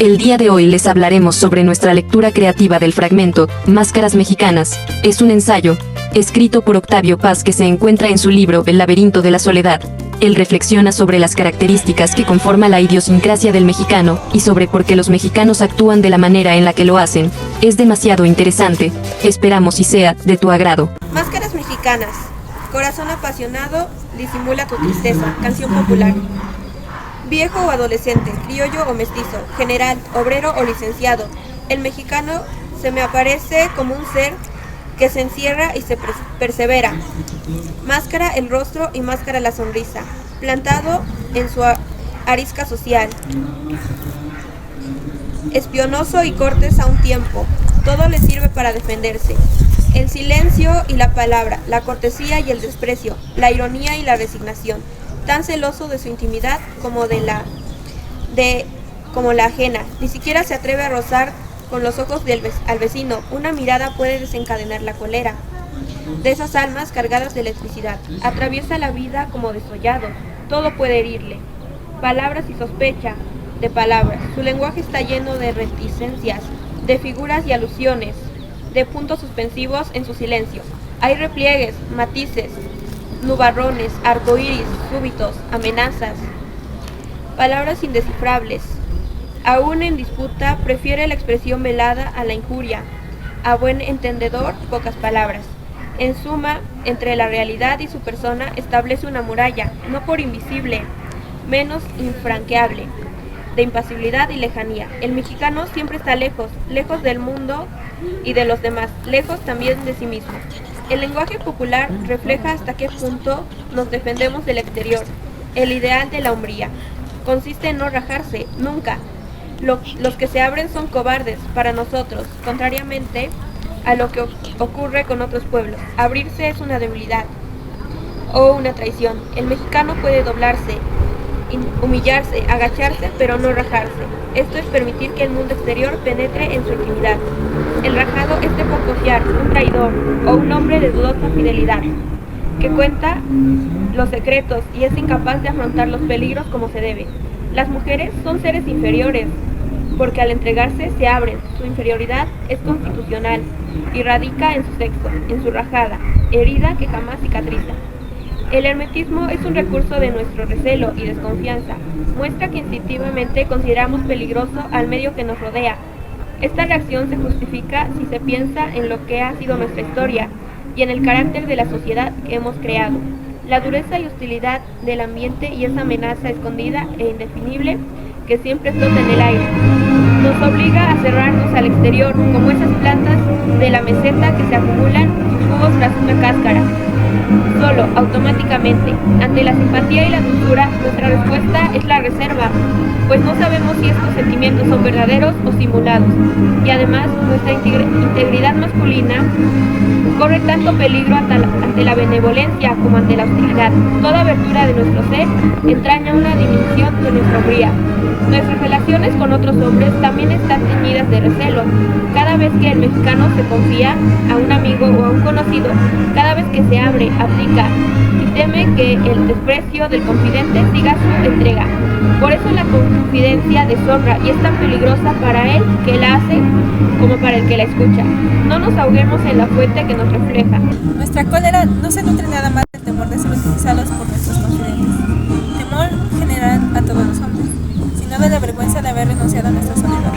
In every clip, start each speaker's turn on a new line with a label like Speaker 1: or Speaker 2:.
Speaker 1: El día de hoy les hablaremos sobre nuestra lectura creativa del fragmento Máscaras Mexicanas. Es un ensayo, escrito por Octavio Paz, que se encuentra en su libro El laberinto de la soledad. Él reflexiona sobre las características que conforman la idiosincrasia del mexicano, y sobre por qué los mexicanos actúan de la manera en la que lo hacen. Es demasiado interesante. Esperamos y sea de tu agrado.
Speaker 2: Máscaras mexicanas. Corazón apasionado disimula tu tristeza. Canción popular. Viejo o adolescente, criollo o mestizo, general, obrero o licenciado. El mexicano se me aparece como un ser que se encierra y se persevera. Máscara el rostro y máscara la sonrisa, plantado en su arisca social. Espionoso y cortés a un tiempo, todo le sirve para defenderse. El silencio y la palabra, la cortesía y el desprecio, la ironía y la resignación. Tan celoso de su intimidad como como la ajena. Ni siquiera se atreve a rozar con los ojos al vecino. Una mirada puede desencadenar la cólera de esas almas cargadas de electricidad. Atraviesa la vida como desollado. Todo puede herirle. Palabras y sospecha de palabras. Su lenguaje está lleno de reticencias, de figuras y alusiones, de puntos suspensivos en su silencio. Hay repliegues, matices, nubarrones, arcoíris, súbitos, amenazas, palabras indescifrables. Aún en disputa, prefiere la expresión velada a la injuria. A buen entendedor, pocas palabras. En suma, entre la realidad y su persona establece una muralla, no por invisible, menos infranqueable, de impasibilidad y lejanía. El mexicano siempre está lejos, lejos del mundo y de los demás, lejos también de sí mismo. El lenguaje popular refleja hasta qué punto nos defendemos del exterior. El ideal de la hombría consiste en no rajarse, nunca. Los que se abren son cobardes para nosotros, contrariamente a lo que ocurre con otros pueblos. Abrirse es una debilidad o una traición. El mexicano puede doblarse, humillarse, agacharse, pero no rajarse. Esto es permitir que el mundo exterior penetre en su intimidad. El rajado es de poco fiar, un traidor o un hombre de dudosa fidelidad, que cuenta los secretos y es incapaz de afrontar los peligros como se debe. Las mujeres son seres inferiores, porque al entregarse se abren. Su inferioridad es constitucional y radica en su sexo, en su rajada, herida que jamás cicatriza. El hermetismo es un recurso de nuestro recelo y desconfianza. Muestra que instintivamente consideramos peligroso al medio que nos rodea. Esta reacción se justifica si se piensa en lo que ha sido nuestra historia y en el carácter de la sociedad que hemos creado. La dureza y hostilidad del ambiente y esa amenaza escondida e indefinible que siempre flota en el aire nos obliga a cerrarnos al exterior, como esas plantas de la meseta que se acumulan sus jugos tras una cáscara. Solo, automáticamente, ante la simpatía y la dulzura, nuestra respuesta es la reserva, pues no sabemos si estos sentimientos son verdaderos o simulados, y además nuestra integridad masculina corre tanto peligro ante la benevolencia como ante la hostilidad. Toda abertura de nuestro ser entraña una disminución de nuestra hombría. Nuestras relaciones con otros hombres también están teñidas de recelo. Cada vez que el mexicano se confía a un amigo o a un conocido, cada vez que se abre, aplica y teme que el desprecio del confidente siga su entrega. Por eso la confidencia deshonra y es tan peligrosa para él que la hace como para el que la escucha. No nos ahoguemos en la fuente que nos refleja.
Speaker 3: Nuestra cólera no se nutre nada más del temor de ser utilizados por nuestros confidentes. Temor general a todos los hombres, sino de la vergüenza de haber renunciado a nuestra soledad.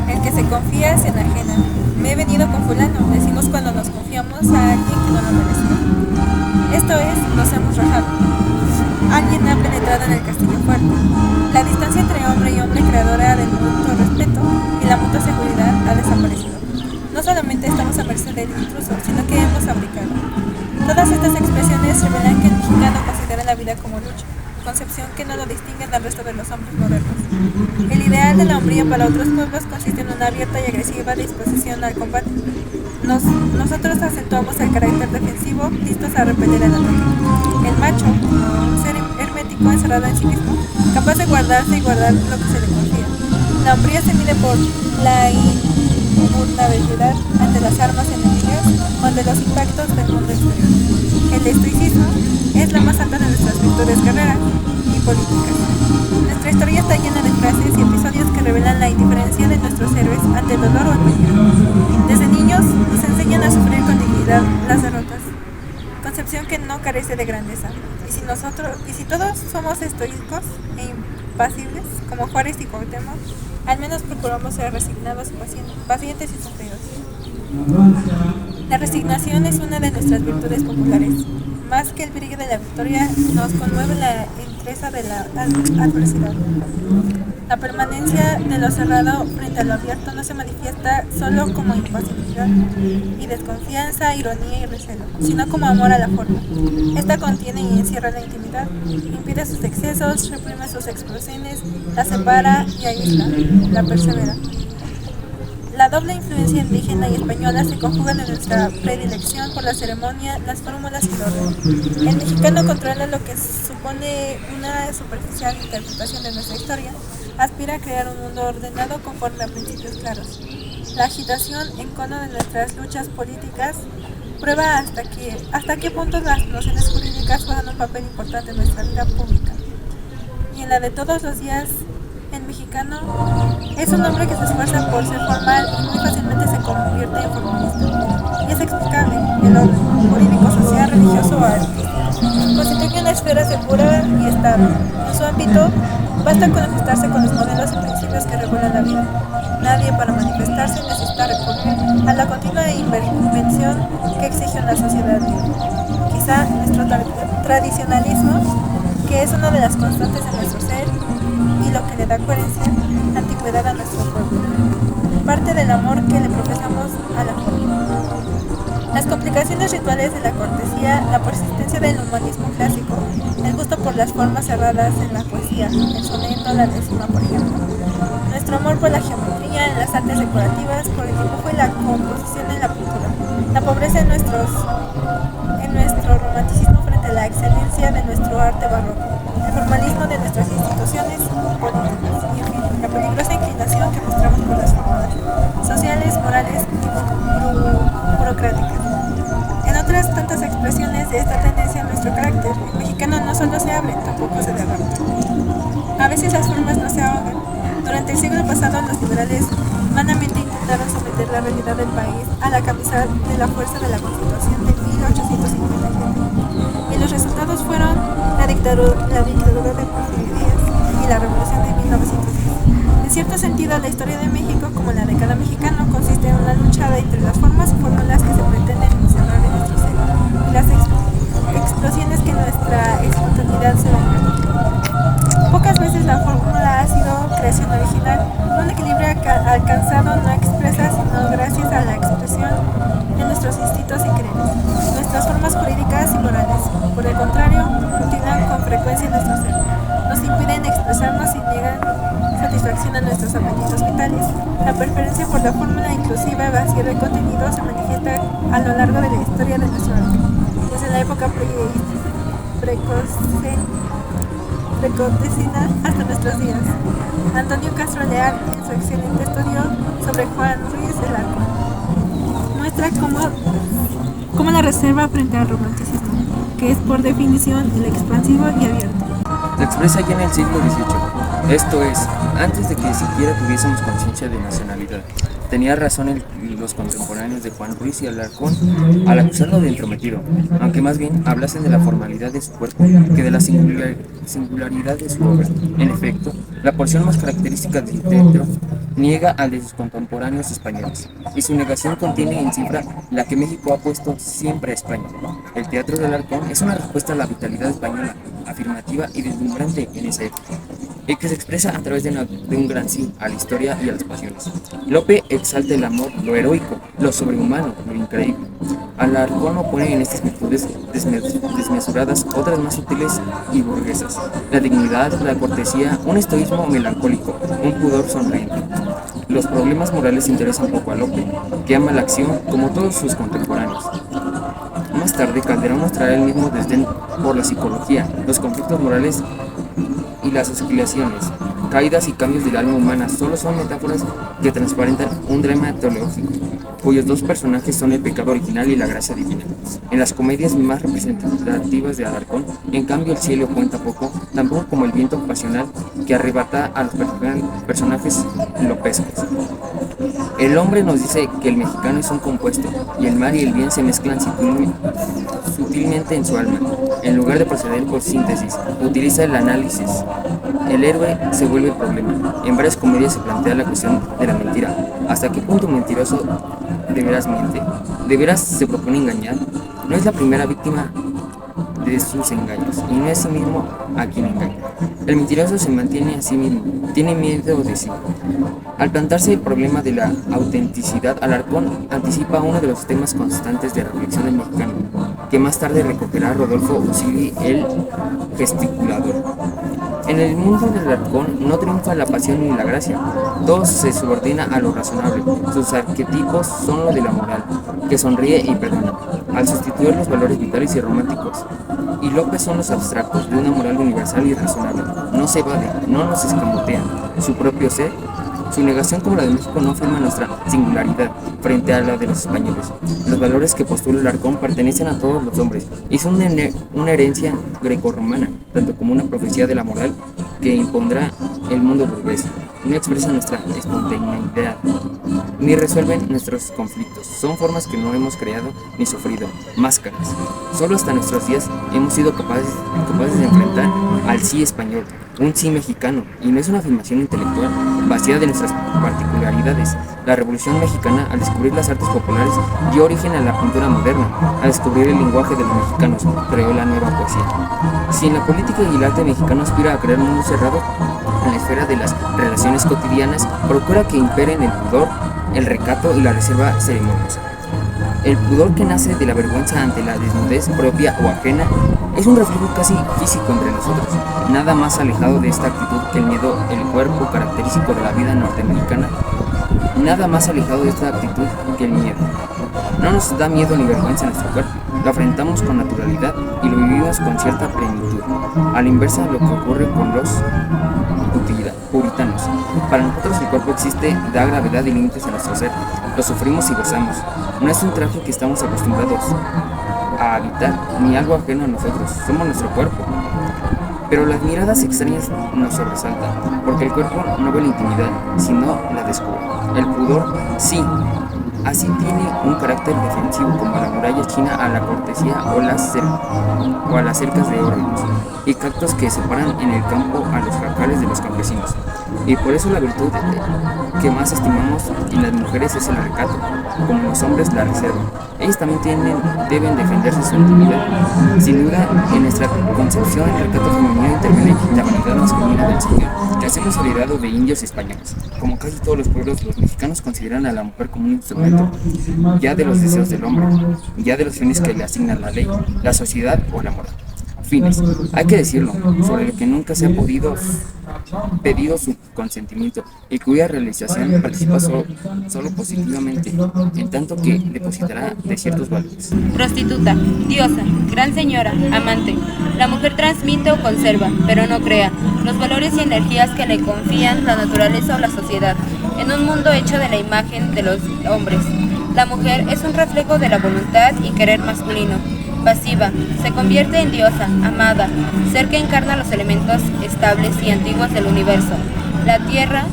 Speaker 3: El que se confía se enajena. Me he venido con fulano, decimos cuando nos confiamos a alguien que no lo merece. Esto es, nos hemos rajado. Alguien ha penetrado en el castillo fuerte. La distancia entre hombre y hombre, creadora del mutuo respeto y la mutua seguridad, ha desaparecido. No solamente estamos a merced del intruso, sino que hemos abdicado. Todas estas expresiones revelan que el mexicano considera la vida como lucha, concepción que no lo distingue del resto de los hombres modernos. El ideal de la hombría para otros pueblos consiste en una abierta y agresiva disposición al combate. Nosotros acentuamos el carácter defensivo, listos a repeler el ataque. El macho, un ser hermético encerrado en sí mismo, capaz de guardarse y guardar lo que se le confía. La hombría se mide por la invulnerabilidad ante las armas enemigas o ante los impactos del mundo exterior. El estoicismo es la más alta de nuestras virtudes guerreras y políticas. Nuestra historia está llena de frases y episodios que revelan la indiferencia de nuestros héroes ante el dolor o el peligro. Desde niños nos enseñan a sufrir con dignidad las derrotas, concepción que no carece de grandeza. Y si todos somos estoicos e impasibles, como Juárez y Cuauhtémoc, al menos procuramos ser resignados, pacientes y sufridos. La resignación es una de nuestras virtudes populares. Más que el brillo de la victoria, nos conmueve la entereza de la adversidad. La permanencia de lo cerrado frente a lo abierto no se manifiesta solo como impasibilidad y desconfianza, ironía y recelo, sino como amor a la forma. Esta contiene y encierra la intimidad, impide sus excesos, reprime sus explosiones, la separa y aísla, la persevera. La doble influencia indígena y española se conjugan en nuestra predilección por la ceremonia, las fórmulas y el orden. El mexicano, contrario a lo que supone una superficial interpretación de nuestra historia, aspira a crear un mundo ordenado conforme a principios claros. La agitación en cono de nuestras luchas políticas prueba hasta qué punto las nociones jurídicas juegan un papel importante en nuestra vida pública. Y en la de todos los días, el mexicano es un hombre que se esfuerza por ser formal y muy fácilmente se convierte en formalista. Y es explicable, el orden jurídico, social, religioso o artístico constituye una esfera segura y estable. En su ámbito, basta con ajustarse con los modelos y principios que regulan la vida. Nadie, para manifestarse, necesita recurrir a la continua invención que exige una sociedad libre. Quizá nuestro tradicionalismo, que es una de las constantes de nuestro ser y lo que le da coherencia, antigüedad a nuestro pueblo, parte del amor que le profesamos a la forma. Las complicaciones rituales de la cortesía, la persistencia del humanismo clásico, el gusto por las formas cerradas en la poesía, el soneto, la décima, por ejemplo, nuestro amor por la geometría, en las artes decorativas, por el dibujo y la composición en la pintura, la pobreza en nuestro romanticismo frente a la excelencia de nuestro arte barroco, el formalismo de nuestras instituciones políticas y, en fin, la peligrosa inclinación que mostramos por las fórmulas sociales, morales y burocráticas. En otras tantas expresiones de esta tendencia en nuestro carácter, el mexicano no solo se abre, tampoco se derrama. A veces las formas no se ahogan. Durante el siglo pasado, los liberales vanamente intentaron someter la realidad del país a la camisa de la fuerza de la Constitución de 1857. Y los resultados fueron la dictadura de Porfirio Díaz y la revolución de 1910. En cierto sentido, la historia de México, como la de cada mexicano, consiste en una lucha entre las formas y fórmulas que se pretenden encerrar en nuestro ser y las explosiones que nuestra espontaneidad se vengan. Pocas veces la fórmula ha sido creación original, un equilibrio alcanzado no expresa sino gracias a la expresión de nuestros instintos y quereres, nuestras formas jurídicas y morales. Por el contrario, mutilan con frecuencia nuestro ser, nos impiden expresarnos y niegan satisfacción a nuestros apetitos vitales. La preferencia por la fórmula inclusiva vacía de contenido se manifiesta a lo largo de la historia de nuestro arte, desde la época precocena hasta nuestros días. Antonio Castro Leal, en su excelente estudio sobre Juan Ruiz del Arco, muestra cómo la reserva frente al romanticismo, que es por definición el expansivo y abierto,
Speaker 4: se expresa ya en el siglo XVIII, esto es, antes de que siquiera tuviésemos conciencia de nacionalidad. Tenía razón los contemporáneos de Juan Ruiz y Alarcón al acusarlo de entrometido, aunque más bien hablasen de la formalidad de su cuerpo que de la singularidad de su obra. En efecto, la porción más característica del teatro niega al de sus contemporáneos españoles, y su negación contiene en cifra la que México ha puesto siempre a España. El teatro de Alarcón es una respuesta a la vitalidad española, afirmativa y deslumbrante en esa época, y que se expresa a través de un gran sí a la historia y a las pasiones. Lope exalta el amor, lo heroico, lo sobrehumano, lo increíble. Alarcón opone en estas virtudes desmesuradas otras más sutiles y burguesas: la dignidad, la cortesía, un estoísmo melancólico, un pudor sonriente. Los problemas morales interesan poco a Lope, que ama la acción como todos sus contemporáneos. Más tarde, Calderón mostrará el mismo desdén por la psicología, los conflictos morales y las oscilaciones caídas y cambios del alma humana solo son metáforas que transparentan un drama teológico, cuyos dos personajes son el pecado original y la gracia divina. En las comedias más representativas de Alarcón, en cambio, el cielo cuenta poco, tampoco como el viento pasional que arrebata a los personajes lopescos. El hombre nos dice que el mexicano es un compuesto, y el mal y el bien se mezclan sutilmente en su alma. En lugar de proceder por síntesis, utiliza el análisis. El héroe se vuelve el problema. En varias comedias se plantea la cuestión de la mentira. ¿Hasta qué punto un mentiroso de veras miente? ¿De veras se propone engañar? No es la primera víctima de sus engaños, y no es sí mismo a quien engaña. El mentiroso se mantiene a sí mismo, tiene miedo de sí. Al plantearse el problema de la autenticidad, Alarcón anticipa uno de los temas constantes de reflexión del mexicano, que más tarde recogerá Rodolfo Usili, el gesticulador. En el mundo del Alarcón no triunfa la pasión ni la gracia, todo se subordina a lo razonable. Sus arquetipos son lo de la moral, que sonríe y perdona, al sustituir los valores vitales y románticos. Y López son los abstractos de una moral universal y razonable. No se evade, no nos escamotea. Su propio ser, su negación como la de México no afirma nuestra singularidad frente a la de los españoles. Los valores que postula Alarcón pertenecen a todos los hombres y son una herencia grecorromana, tanto como una profecía de la moral que impondrá el mundo burgués. No expresan nuestra espontaneidad, ni resuelven nuestros conflictos. Son formas que no hemos creado ni sufrido, máscaras. Solo hasta nuestros días hemos sido capaces de enfrentar al sí español, un sí mexicano, y no es una afirmación intelectual vacía de nuestras particularidades. La Revolución Mexicana, al descubrir las artes populares, dio origen a la pintura moderna. Al descubrir el lenguaje de los mexicanos, creó la nueva poesía. Si en la política y el arte mexicano aspira a crear un mundo cerrado en la esfera de las relaciones cotidianas, procura que imperen el pudor, el recato y la reserva ceremoniosa. El pudor que nace de la vergüenza ante la desnudez propia o ajena es un reflejo casi físico entre nosotros, nada más alejado de esta actitud que el miedo, el cuerpo característico de la vida norteamericana. Nada más alejado de esta actitud que el miedo. No nos da miedo ni vergüenza a nuestro cuerpo, lo afrontamos con naturalidad y lo vivimos con cierta plenitud. A la inversa lo que ocurre con los puritanos. Para nosotros el cuerpo existe, da gravedad y límites a nuestro ser, lo sufrimos y gozamos. No es un traje que estamos acostumbrados a habitar, ni algo ajeno a nosotros, somos nuestro cuerpo. Pero las miradas extrañas nos sobresaltan, porque el cuerpo no ve la intimidad, sino la descubre. El pudor, sí, así tiene un carácter defensivo, como la muralla china a la cortesía o a las cercas de órganos y cactus que separan en el campo a los jacales de los campesinos. Y por eso la virtud que más estimamos en las mujeres es el recato, como los hombres la reserva. Ellas también deben defenderse su intimidad. Sin duda, en nuestra concepción el recato femenino interviene la vanidad masculina del Señor, que hacemos heredado de indios españoles. Como casi todos los pueblos, los mexicanos consideran a la mujer como un instrumento, ya de los deseos del hombre, ya de los fines que le asignan la ley, la sociedad o la moral. Fines, hay que decirlo, sobre lo que nunca se ha pedido su consentimiento y cuya realización participa solo positivamente, en tanto que depositará de ciertos valores.
Speaker 5: Prostituta, diosa, gran señora, amante. La mujer transmite o conserva, pero no crea, los valores y energías que le confían la naturaleza o la sociedad, en un mundo hecho de la imagen de los hombres. La mujer es un reflejo de la voluntad y querer masculino. Pasiva, se convierte en diosa, amada, ser que encarna los elementos estables y antiguos del universo. La tierra,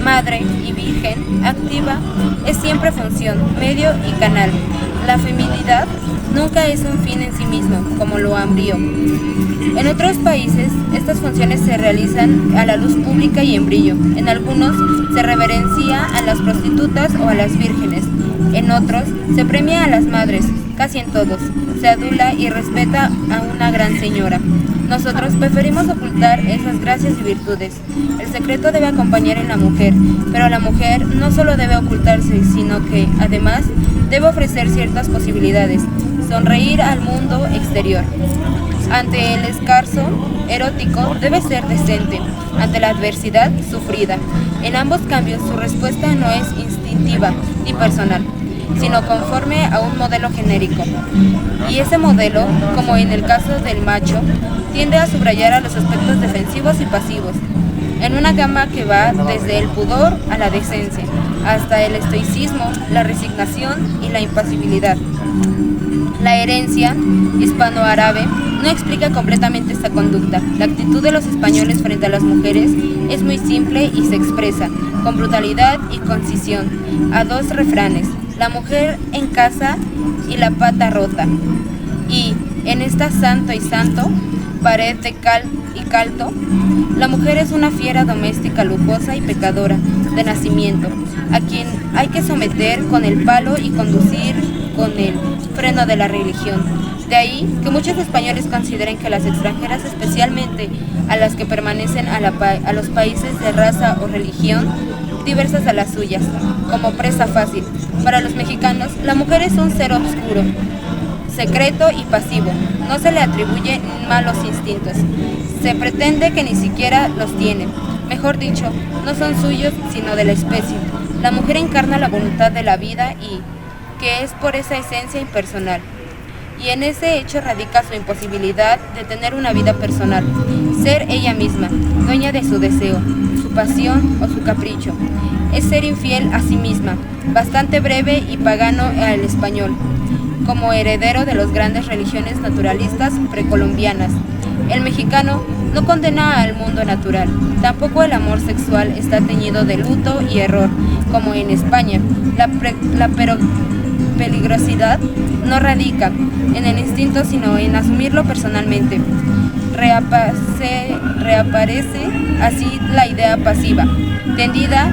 Speaker 5: madre y virgen, activa, es siempre función, medio y canal. La feminidad nunca es un fin en sí mismo, como lo hambrío. En otros países, estas funciones se realizan a la luz pública y en brillo. En algunos se reverencia a las prostitutas o a las vírgenes. En otros se premia a las madres, casi en todos, se adula y respeta a una gran señora. Nosotros preferimos ocultar esas gracias y virtudes. El secreto debe acompañar en la mujer, pero la mujer no solo debe ocultarse, sino que, además, debe ofrecer ciertas posibilidades, sonreír al mundo exterior. Ante el escarzo erótico debe ser decente, ante la adversidad sufrida. En ambos cambios su respuesta no es instintiva ni personal, sino conforme a un modelo genérico. Y ese modelo, como en el caso del macho, tiende a subrayar a los aspectos defensivos y pasivos. en una gama que va desde el pudor a la decencia, hasta el estoicismo, la resignación y la impasibilidad. La herencia hispano-árabe no explica completamente esta conducta. La actitud de los españoles frente a las mujeres es muy simple y se expresa con brutalidad y concisión a dos refranes: la mujer en casa y la pata rota. Y en esta santo y santo, pared de cal y caldo, la mujer es una fiera doméstica lujosa y pecadora de nacimiento, a quien hay que someter con el palo y conducir con el freno de la religión. De ahí que muchos españoles consideren que las extranjeras, especialmente a las que permanecen a los países de raza o religión diversas a las suyas, como presa fácil. Para los mexicanos, la mujer es un ser oscuro, secreto y pasivo. No se le atribuye malos instintos. Se pretende que ni siquiera los tiene. Mejor dicho, no son suyos, sino de la especie. La mujer encarna la voluntad de la vida y que es por esa esencia impersonal. Y en ese hecho radica su imposibilidad de tener una vida personal, ser ella misma, dueña de su deseo, su pasión o su capricho. Es ser infiel a sí misma, bastante breve y pagano al español, como heredero de las grandes religiones naturalistas precolombianas. El mexicano no condena al mundo natural, tampoco el amor sexual está teñido de luto y error, como en España. La peligrosidad no radica en el instinto, sino en asumirlo personalmente. Reaparece así la idea pasiva, tendida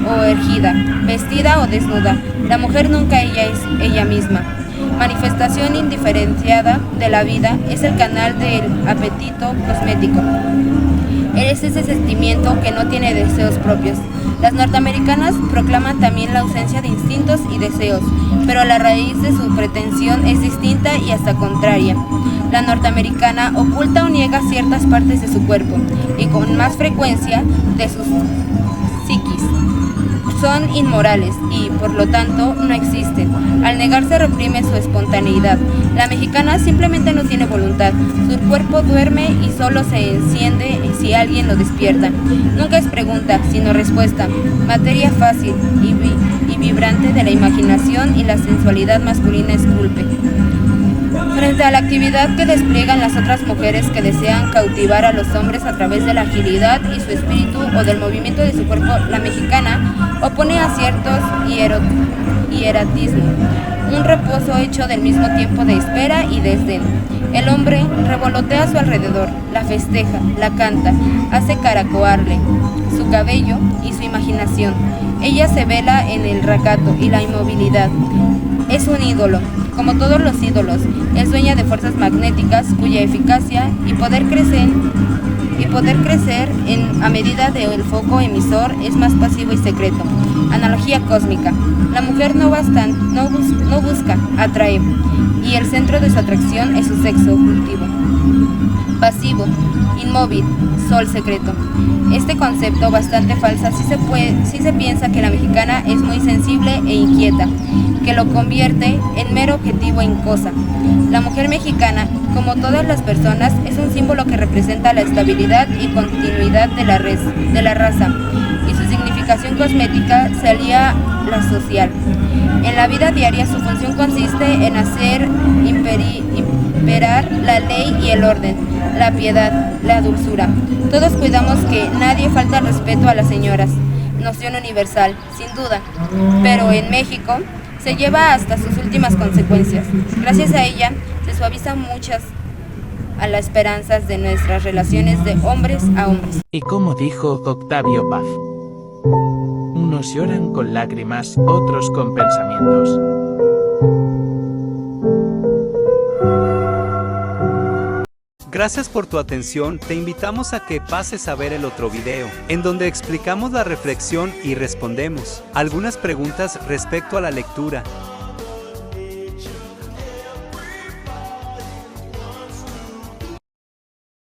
Speaker 5: o ergida, vestida o desnuda. La mujer nunca ella es ella misma. Manifestación indiferenciada de la vida es el canal del apetito cosmético. Es ese sentimiento que no tiene deseos propios. Las norteamericanas proclaman también la ausencia de instintos y deseos, pero la raíz de su pretensión es distinta y hasta contraria. La norteamericana oculta o niega ciertas partes de su cuerpo y con más frecuencia de sus psiquis. Son inmorales y, por lo tanto, no existen. Al negarse reprime su espontaneidad. La mexicana simplemente no tiene voluntad. Su cuerpo duerme y solo se enciende si alguien lo despierta. Nunca es pregunta, sino respuesta. Materia fácil y vibrante de la imaginación y la sensualidad masculina esculpe. Frente a la actividad que despliegan las otras mujeres que desean cautivar a los hombres a través de la agilidad y su espíritu o del movimiento de su cuerpo, la mexicana opone aciertos y hieratismo, un reposo hecho del mismo tiempo de espera y desdén. El hombre revolotea a su alrededor, la festeja, la canta, hace caracoarle su cabello y su imaginación. Ella se vela en el recato y la inmovilidad. Es un ídolo, como todos los ídolos, es dueña de fuerzas magnéticas cuya eficacia y poder crecer a medida del foco emisor es más pasivo y secreto. Analogía cósmica. La mujer no busca, atrae, y el centro de su atracción es su sexo cultivo. Pasivo, inmóvil, sol secreto. Este concepto bastante falsa si se piensa que la mexicana es muy sensible e inquieta, que lo convierte en mero objetivo en cosa. La mujer mexicana, como todas las personas, es un símbolo que representa la estabilidad y continuidad de la raza, y su significación cosmética se alía la social. En la vida diaria su función consiste en hacer imperar la ley y el orden, la piedad, la dulzura. Todos cuidamos que nadie falte al respeto a las señoras, noción universal, sin duda, pero en México se lleva hasta sus últimas consecuencias. Gracias a ella se suavizan muchas a las esperanzas de nuestras relaciones de hombres a hombres.
Speaker 6: Y como dijo Octavio Paz, unos lloran con lágrimas, otros con pensamientos.
Speaker 7: Gracias por tu atención, te invitamos a que pases a ver el otro video, en donde explicamos la reflexión y respondemos algunas preguntas respecto a la lectura.